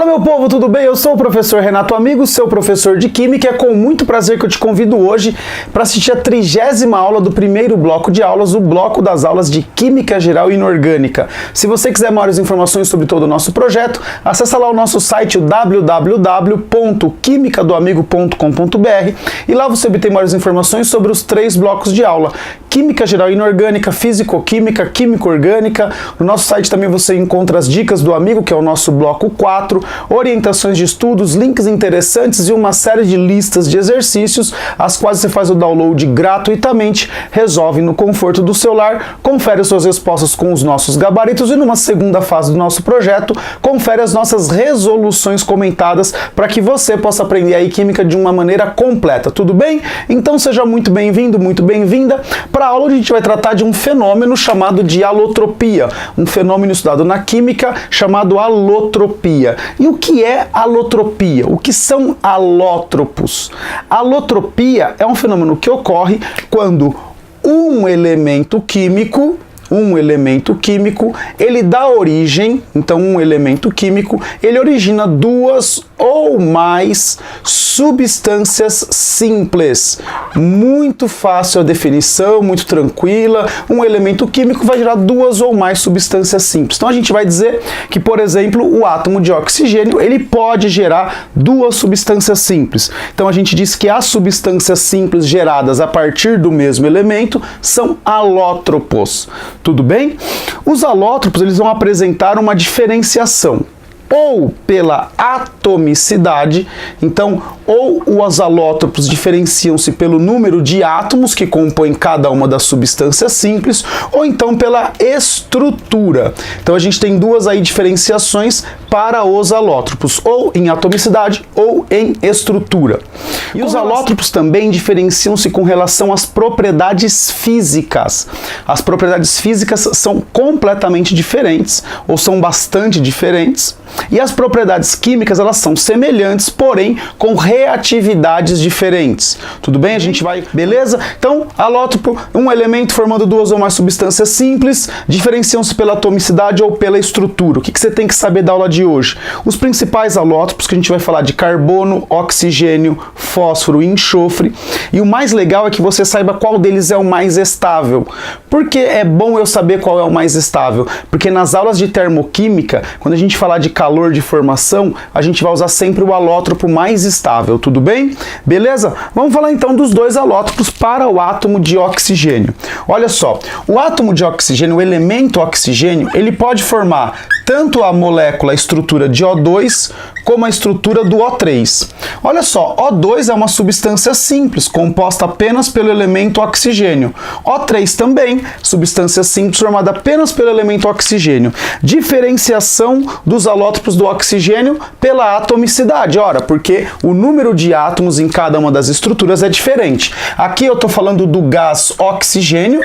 Fala, meu povo, tudo bem? Eu sou o professor Renato Amigo, seu professor de Química. É com muito prazer que eu te convido hoje para assistir a 30ª aula do primeiro bloco de aulas, o bloco das aulas de Química Geral e Inorgânica. Se você quiser maiores informações sobre todo o nosso projeto, acessa lá o nosso site, o www.quimicadoamigo.com.br, e lá você obtém maiores informações sobre os 3 blocos de aula: Química Geral e Inorgânica, Físico-Química, Química-Orgânica. No nosso site também você encontra as dicas do amigo, que é o nosso bloco 4, orientações de estudos, links interessantes e uma série de listas de exercícios, as quais você faz o download gratuitamente, resolve no conforto do celular, confere suas respostas com os nossos gabaritos e numa segunda fase do nosso projeto, confere as nossas resoluções comentadas para que você possa aprender aí Química de uma maneira completa, tudo bem? Então seja muito bem-vindo, muito bem-vinda. Para a aula a gente vai tratar de um fenômeno chamado de alotropia, um fenômeno estudado na Química chamado alotropia. E o que é alotropia? O que são alótropos? Alotropia é um fenômeno que ocorre quando um elemento químico, ele dá origem, então um elemento químico, ele origina 2 ou mais substâncias simples. Muito fácil a definição, muito tranquila. Um elemento químico vai gerar 2 ou mais substâncias simples. Então a gente vai dizer que, por exemplo, o átomo de oxigênio, ele pode gerar 2 substâncias simples. Então a gente diz que as substâncias simples geradas a partir do mesmo elemento são alótropos. Tudo bem? Os alótropos, eles vão apresentar uma diferenciação ou pela atomicidade, então ou os alótropos diferenciam-se pelo número de átomos que compõem cada uma das substâncias simples, ou então pela estrutura. Então a gente tem 2 aí diferenciações para os alótropos, ou em atomicidade ou em estrutura. E os alótropos também diferenciam-se com relação às propriedades físicas. As propriedades físicas são completamente diferentes, ou são bastante diferentes. E as propriedades químicas, elas são semelhantes, porém com reatividades diferentes. Tudo bem? A gente vai... Beleza? Então, alótropo, um elemento formando 2 ou mais substâncias simples, diferenciam-se pela atomicidade ou pela estrutura. O que você tem que saber da aula de hoje? Os principais alótropos, que a gente vai falar de carbono, oxigênio, fósforo e enxofre. E o mais legal é que você saiba qual deles é o mais estável. Por que é bom eu saber qual é o mais estável? Porque nas aulas de termoquímica, quando a gente falar de calor de formação, a gente vai usar sempre o alótropo mais estável, tudo bem? Beleza? Vamos falar então dos 2 alótropos para o átomo de oxigênio. Olha só, o átomo de oxigênio, o elemento oxigênio, ele pode formar tanto a molécula, a estrutura de O2, como a estrutura do O3. Olha só, O2 é uma substância simples, composta apenas pelo elemento oxigênio. O3 também, substância simples formada apenas pelo elemento oxigênio. Diferenciação dos alótropos do oxigênio pela atomicidade. Ora, porque o número de átomos em cada uma das estruturas é diferente. Aqui eu estou falando do gás oxigênio,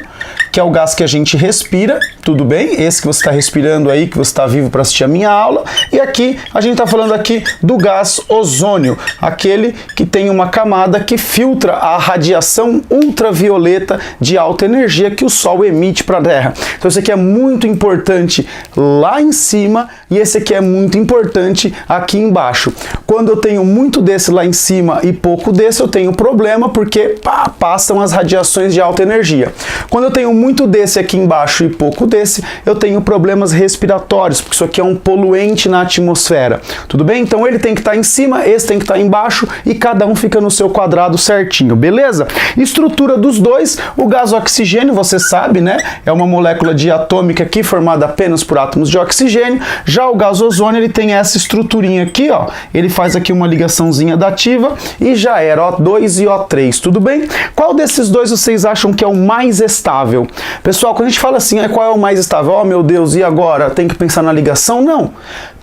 que é o gás que a gente respira, tudo bem? Esse que você está respirando aí, que você está vivo para assistir a minha aula. E aqui, a gente está falando aqui do gás ozônio, aquele que tem uma camada que filtra a radiação ultravioleta de alta energia que o Sol emite para a Terra. Então esse aqui é muito importante lá em cima e esse aqui é muito importante aqui embaixo. Quando eu tenho muito desse lá em cima e pouco desse, eu tenho problema porque passam as radiações de alta energia. Quando eu tenho muito desse aqui embaixo e pouco desse, eu tenho problemas respiratórios, porque isso aqui é um poluente na atmosfera. Tudo bem? Então ele tem que estar em cima, esse tem que estar embaixo e cada um fica no seu quadrado certinho, beleza? Estrutura dos 2, o gás oxigênio, você sabe, né? É uma molécula diatômica aqui formada apenas por átomos de oxigênio. Já o gás ozônio, ele tem essa estruturinha aqui, ó. Ele faz aqui uma ligaçãozinha dativa e já era O2 e O3, tudo bem? Qual desses 2 vocês acham que é o mais estável? Pessoal, quando a gente fala assim, qual é o mais estável? Oh, meu Deus, e agora? Tem que pensar na ligação? Não.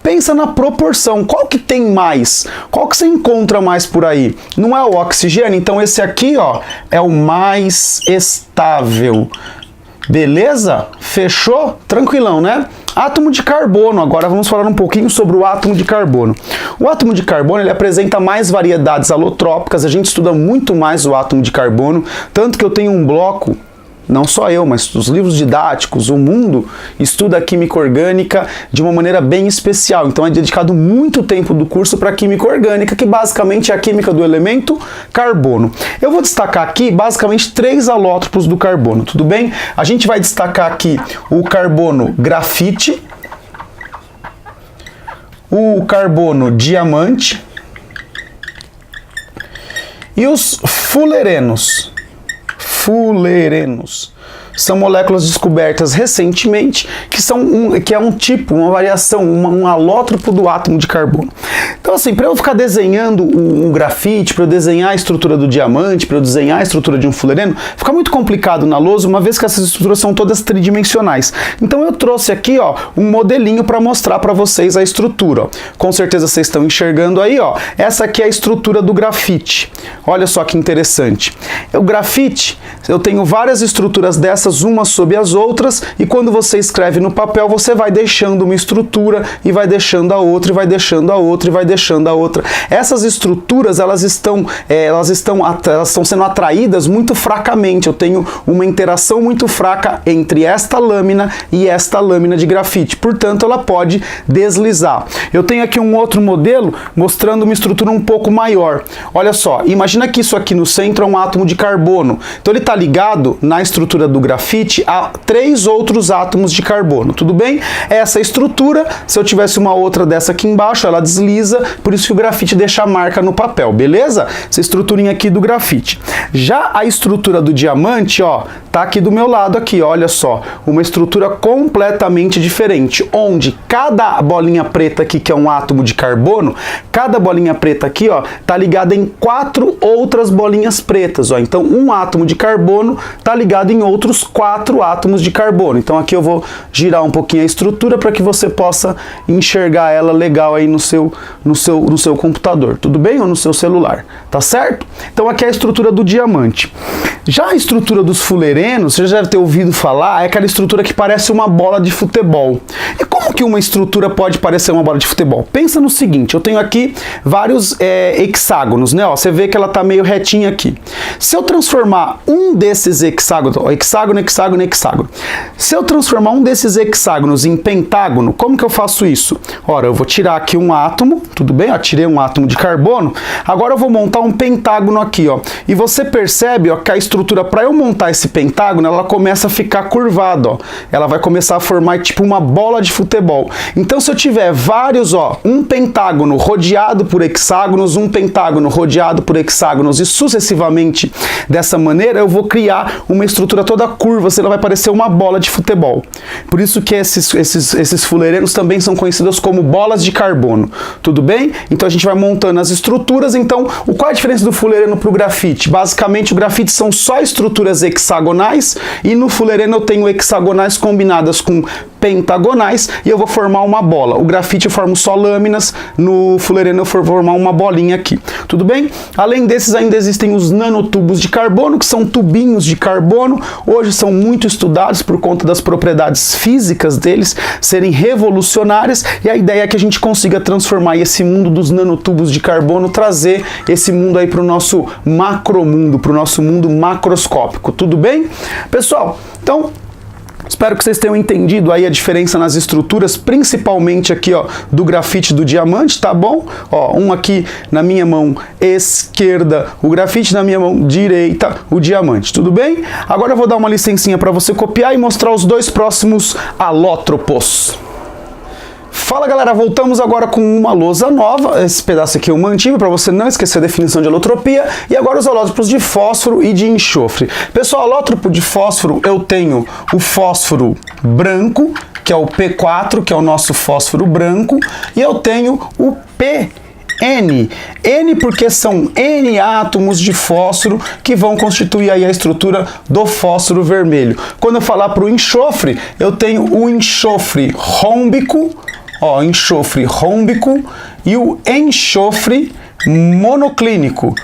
Pensa na proporção. Qual que tem mais? Qual que você encontra mais por aí? Não é o oxigênio? Então esse aqui, ó, é o mais estável. Beleza? Fechou? Tranquilão, né? Átomo de carbono. Agora vamos falar um pouquinho sobre o átomo de carbono. O átomo de carbono, ele apresenta mais variedades alotrópicas. A gente estuda muito mais o átomo de carbono, tanto que eu tenho um bloco não só eu, mas os livros didáticos, o mundo estuda a química orgânica de uma maneira bem especial. Então é dedicado muito tempo do curso para a química orgânica, que basicamente é a química do elemento carbono. Eu vou destacar aqui basicamente 3 alótropos do carbono, tudo bem? A gente vai destacar aqui o carbono grafite, o carbono diamante e os fulerenos. São moléculas descobertas recentemente que é um tipo, uma variação, um alótropo do átomo de carbono. Então assim, para eu ficar desenhando um grafite, para eu desenhar a estrutura do diamante, para eu desenhar a estrutura de um fulereno, fica muito complicado na lousa, uma vez que essas estruturas são todas tridimensionais. Então eu trouxe aqui, ó, um modelinho para mostrar para vocês a estrutura. Ó. Com certeza vocês estão enxergando aí, ó. Essa aqui é a estrutura do grafite. Olha só que interessante. O grafite, eu tenho várias estruturas dessas, umas sobre as outras, e quando você escreve no papel, você vai deixando uma estrutura e vai deixando a outra, e vai deixando a outra, e vai deixando a outra. Essas estruturas, elas estão sendo atraídas muito fracamente. Eu tenho uma interação muito fraca entre esta lâmina e esta lâmina de grafite. Portanto, ela pode deslizar. Eu tenho aqui um outro modelo mostrando uma estrutura um pouco maior. Olha só, imagina que isso aqui no centro é um átomo de carbono. Então ele está ligado na estrutura do grafite a 3 outros átomos de carbono, tudo bem? Essa estrutura, se eu tivesse uma outra dessa aqui embaixo, ela desliza, por isso que o grafite deixa a marca no papel, beleza? Essa estruturinha aqui do grafite. Já a estrutura do diamante, ó, tá aqui do meu lado aqui, olha só, uma estrutura completamente diferente, onde cada bolinha preta aqui, que é um átomo de carbono, cada bolinha preta aqui, ó, tá ligada em 4 outras bolinhas pretas, ó. Então, um átomo de carbono tá ligado em outros 4 átomos de carbono. Então aqui eu vou girar um pouquinho a estrutura para que você possa enxergar ela legal aí no seu computador, tudo bem? Ou no seu celular, tá certo? Então aqui é a estrutura do diamante. Já a estrutura dos fulerenos, você já deve ter ouvido falar, é aquela estrutura que parece uma bola de futebol. E como que uma estrutura pode parecer uma bola de futebol? Pensa no seguinte, eu tenho aqui vários hexágonos, né? Ó, você vê que ela tá meio retinha aqui. Se eu transformar um desses hexágonos, ó, hexágono, hexágono, hexágono. Se eu transformar um desses hexágonos em pentágono, como que eu faço isso? Ora, eu vou tirar aqui um átomo, tudo bem? Eu tirei um átomo de carbono. Agora eu vou montar um pentágono aqui, ó. E você percebe, ó, que a estrutura, para eu montar esse pentágono, ela começa a ficar curvada, ó. Ela vai começar a formar tipo uma bola de futebol. Então, se eu tiver vários, ó, um pentágono rodeado por hexágonos, um pentágono rodeado por hexágonos e sucessivamente dessa maneira, eu vou criar uma estrutura toda curva, ela vai parecer uma bola de futebol. Por isso que esses fulerenos também são conhecidos como bolas de carbono, tudo bem? Então a gente vai montando as estruturas. Então, qual é a diferença do fulereno para o grafite? Basicamente, o grafite são só estruturas hexagonais e no fulereno eu tenho hexagonais combinadas com pentagonais e eu vou formar uma bola. O grafite eu formo só lâminas, no fulereno eu vou formar uma bolinha aqui, tudo bem? Além desses, ainda existem os nanotubos de carbono, que são tubinhos de carbono. Hoje são muito estudados por conta das propriedades físicas deles serem revolucionárias, e a ideia é que a gente consiga transformar esse mundo dos nanotubos de carbono, trazer esse mundo aí para o nosso macromundo, para o nosso mundo macroscópico, tudo bem? Pessoal, então, espero que vocês tenham entendido aí a diferença nas estruturas, principalmente aqui, ó, do grafite e do diamante, tá bom? Ó, um aqui na minha mão esquerda, o grafite, na minha mão direita, o diamante, tudo bem? Agora eu vou dar uma licencinha para você copiar e mostrar os 2 próximos alótropos. Fala galera, voltamos agora com uma lousa nova. Esse pedaço aqui eu mantive para você não esquecer a definição de alotropia. E agora os alótropos de fósforo e de enxofre. Pessoal, alótropo de fósforo, eu tenho o fósforo branco, que é o P4, que é o nosso fósforo branco, e eu tenho o N porque são N átomos de fósforo que vão constituir aí a estrutura do fósforo vermelho. Quando eu falar para o enxofre, eu tenho o enxofre rômbico, ó, enxofre rômbico, e o enxofre monoclínico.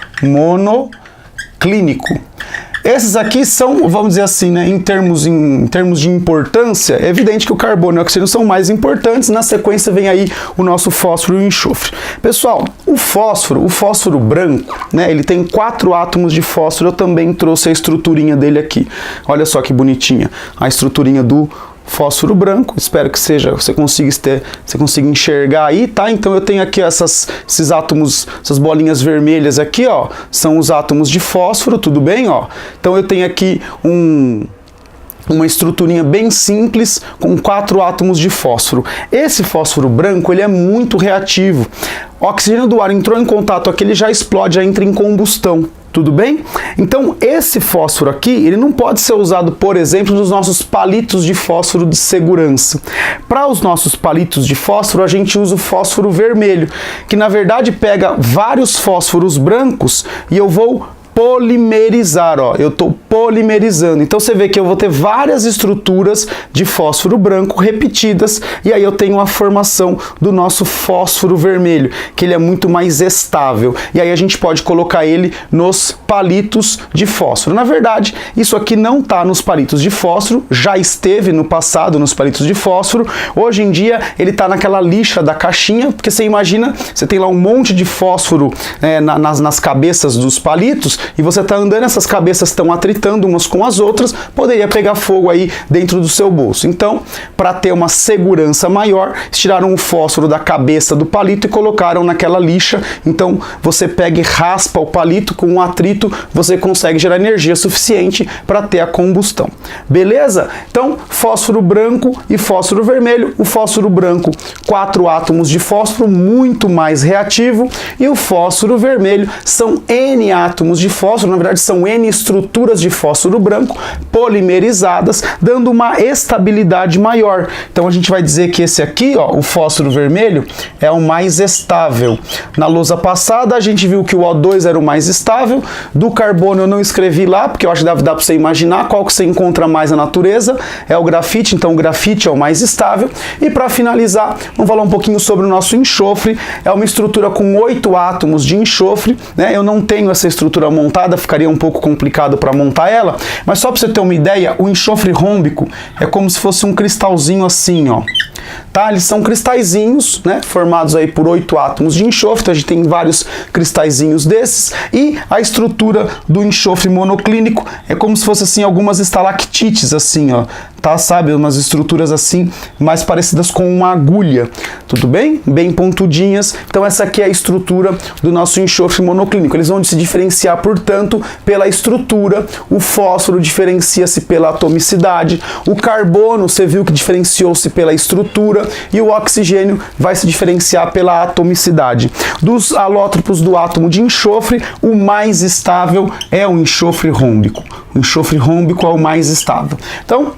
Esses aqui são, vamos dizer assim, né, em termos de importância, é evidente que o carbono e o oxigênio são mais importantes. Na sequência vem aí o nosso fósforo e o enxofre. Pessoal, o fósforo branco, né, ele tem 4 átomos de fósforo. Eu também trouxe a estruturinha dele aqui. Olha só que bonitinha a estruturinha do fósforo branco. Espero que você consiga enxergar aí, tá? Então eu tenho aqui esses átomos, essas bolinhas vermelhas aqui, ó, são os átomos de fósforo, tudo bem, ó? Então eu tenho aqui uma estruturinha bem simples com 4 átomos de fósforo. Esse fósforo branco, ele é muito reativo. O oxigênio do ar entrou em contato aqui, ele já explode, já entra em combustão. Tudo bem? Então, esse fósforo aqui, ele não pode ser usado, por exemplo, nos nossos palitos de fósforo de segurança. Para os nossos palitos de fósforo, a gente usa o fósforo vermelho, que na verdade pega vários fósforos brancos e eu vou polimerizar, ó, eu estou polimerizando. Então você vê que eu vou ter várias estruturas de fósforo branco repetidas e aí eu tenho a formação do nosso fósforo vermelho, que ele é muito mais estável. E aí a gente pode colocar ele nos palitos de fósforo. Na verdade, isso aqui não está nos palitos de fósforo, já esteve no passado nos palitos de fósforo. Hoje em dia ele está naquela lixa da caixinha, porque você imagina, você tem lá um monte de fósforo nas cabeças dos palitos, e você está andando, essas cabeças estão atritando umas com as outras, poderia pegar fogo aí dentro do seu bolso. Então, para ter uma segurança maior, tiraram o fósforo da cabeça do palito e colocaram naquela lixa. Então, você pega e raspa o palito, com um atrito você consegue gerar energia suficiente para ter a combustão. Beleza? Então, fósforo branco e fósforo vermelho. O fósforo branco, 4 átomos de fósforo, muito mais reativo, e o fósforo vermelho são N átomos de fósforo, na verdade são N estruturas de fósforo branco polimerizadas, dando uma estabilidade maior. Então a gente vai dizer que esse aqui, ó, o fósforo vermelho, é o mais estável. Na lousa passada a gente viu que o O2 era o mais estável, do carbono eu não escrevi lá, porque eu acho que dá para você imaginar qual que você encontra mais na natureza, é o grafite, então o grafite é o mais estável. E para finalizar, vamos falar um pouquinho sobre o nosso enxofre. É uma estrutura com 8 átomos de enxofre, né? Eu não tenho essa estrutura montada, ficaria um pouco complicado para montar ela, mas só para você ter uma ideia, o enxofre rômbico é como se fosse um cristalzinho assim, ó. Tá? Eles são cristalzinhos, né, formados aí por 8 átomos de enxofre, então a gente tem vários cristalzinhos desses, e a estrutura do enxofre monoclínico é como se fosse assim algumas estalactites assim, ó, tá? Sabe, umas estruturas assim mais parecidas com uma agulha, tudo bem? Bem pontudinhas. Então essa aqui é a estrutura do nosso enxofre monoclínico. Eles vão se diferenciar, portanto, pela estrutura. O fósforo diferencia-se pela atomicidade, o carbono, você viu que diferenciou-se pela estrutura, e o oxigênio vai se diferenciar pela atomicidade. Dos alótropos do átomo de enxofre, o mais estável é o enxofre rômbico. O enxofre rômbico é o mais estável. Então,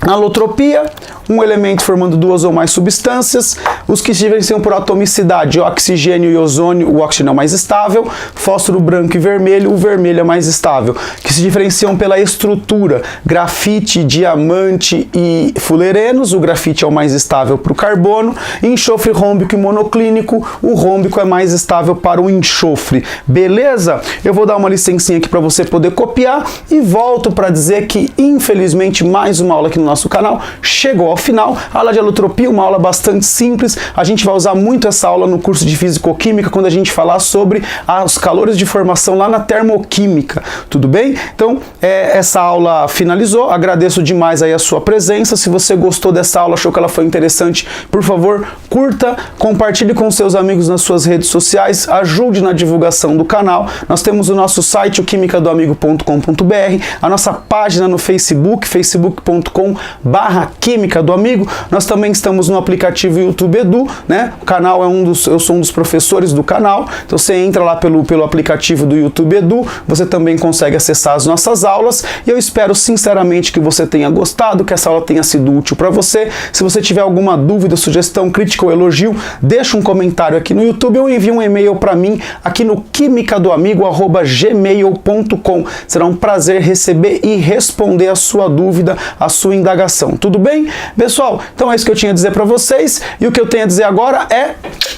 alotropia, um elemento formando 2 ou mais substâncias. Os que se diferenciam por atomicidade, oxigênio e ozônio, o oxigênio é o mais estável. Fósforo branco e vermelho, o vermelho é mais estável. Que se diferenciam pela estrutura, grafite, diamante e fulerenos, o grafite é o mais estável para o carbono. Enxofre rômbico e monoclínico, o rômbico é mais estável para o enxofre. Beleza? Eu vou dar uma licencinha aqui para você poder copiar e volto para dizer que, infelizmente, mais uma aula aqui no nosso canal chegou ao final. A aula de alotropia, uma aula bastante simples. A gente vai usar muito essa aula no curso de Físico-Química, quando a gente falar sobre os calores de formação lá na termoquímica. Tudo bem? Então, essa aula finalizou. Agradeço demais aí a sua presença. Se você gostou dessa aula, achou que ela foi interessante, por favor, curta, compartilhe com seus amigos nas suas redes sociais, ajude na divulgação do canal. Nós temos o nosso site, o quimicadoamigo.com.br, a nossa página no Facebook, facebook.com/Química do Amigo. Nós também estamos no aplicativo YouTube Edu, né? O canal eu sou um dos professores do canal, então você entra lá pelo aplicativo do YouTube Edu, você também consegue acessar as nossas aulas, e eu espero sinceramente que você tenha gostado, que essa aula tenha sido útil para você. Se você tiver alguma dúvida, sugestão, crítica ou elogio, deixa um comentário aqui no YouTube ou envie um e-mail para mim aqui no quimicadoamigo@gmail.com. Será um prazer receber e responder a sua dúvida, a sua indagação. Tudo bem? Pessoal, então é isso que eu tinha a dizer para vocês, e o que eu tenho a dizer agora é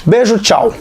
beijo, tchau!